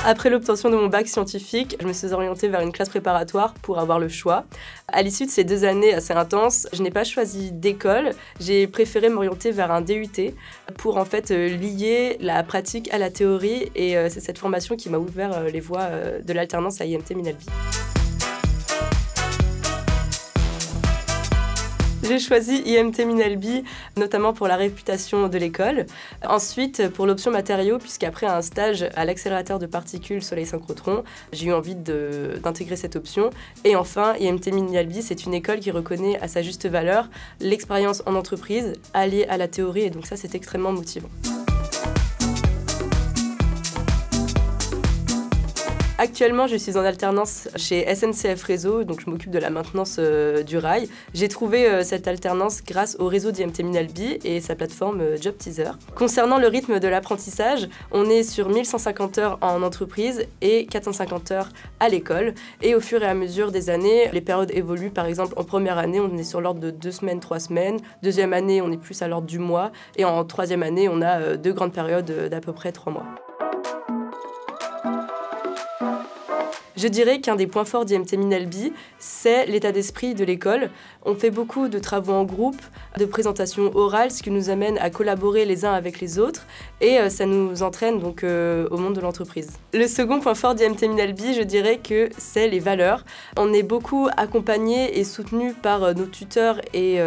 Après l'obtention de mon bac scientifique, je me suis orientée vers une classe préparatoire pour avoir le choix. À l'issue de ces 2 années assez intenses, je n'ai pas choisi d'école, j'ai préféré m'orienter vers un DUT pour en fait lier la pratique à la théorie et c'est cette formation qui m'a ouvert les voies de l'alternance à IMT Minalbi. J'ai choisi IMT Minalbi, notamment pour la réputation de l'école. Ensuite, pour l'option matériaux, puisqu'après un stage à l'accélérateur de particules Soleil Synchrotron, j'ai eu envie d'intégrer cette option. Et enfin, IMT Minalbi, c'est une école qui reconnaît à sa juste valeur l'expérience en entreprise alliée à la théorie, et donc ça, c'est extrêmement motivant. Actuellement, je suis en alternance chez SNCF Réseau, donc je m'occupe de la maintenance du rail. J'ai trouvé cette alternance grâce au réseau d'IMT Minalbi et sa plateforme Job Teaser. Concernant le rythme de l'apprentissage, on est sur 1150 heures en entreprise et 450 heures à l'école. Et au fur et à mesure des années, les périodes évoluent. Par exemple, en première année, on est sur l'ordre de 2 semaines, 3 semaines. Deuxième année, on est plus à l'ordre du mois. Et en troisième année, on a 2 grandes périodes d'à peu près 3 mois. Je dirais qu'un des points forts d'IMT Minalbi, c'est l'état d'esprit de l'école. On fait beaucoup de travaux en groupe, de présentations orales, ce qui nous amène à collaborer les uns avec les autres et ça nous entraîne donc au monde de l'entreprise. Le second point fort d'IMT Minalbi, je dirais que c'est les valeurs. On est beaucoup accompagné et soutenu par nos tuteurs et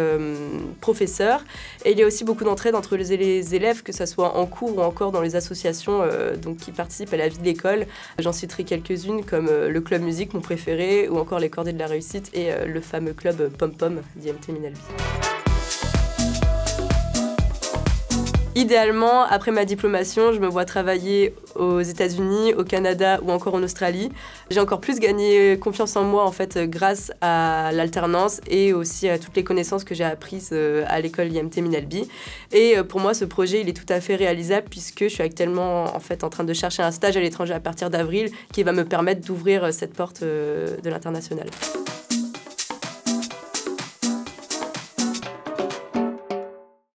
professeurs. Et il y a aussi beaucoup d'entraide entre les élèves, que ce soit en cours ou encore dans les associations donc, qui participent à la vie de l'école. J'en citerai quelques-unes comme le club musique, mon préféré, ou encore les cordées de la réussite et le fameux club Pom Pom d'IMT Minalbi. Idéalement, après ma diplomation, je me vois travailler aux États-Unis, au Canada ou encore en Australie. J'ai encore plus gagné confiance en moi en fait grâce à l'alternance et aussi à toutes les connaissances que j'ai apprises à l'école IMT Minalbi. Et pour moi, ce projet, il est tout à fait réalisable puisque je suis actuellement en fait en train de chercher un stage à l'étranger à partir d'avril qui va me permettre d'ouvrir cette porte de l'international.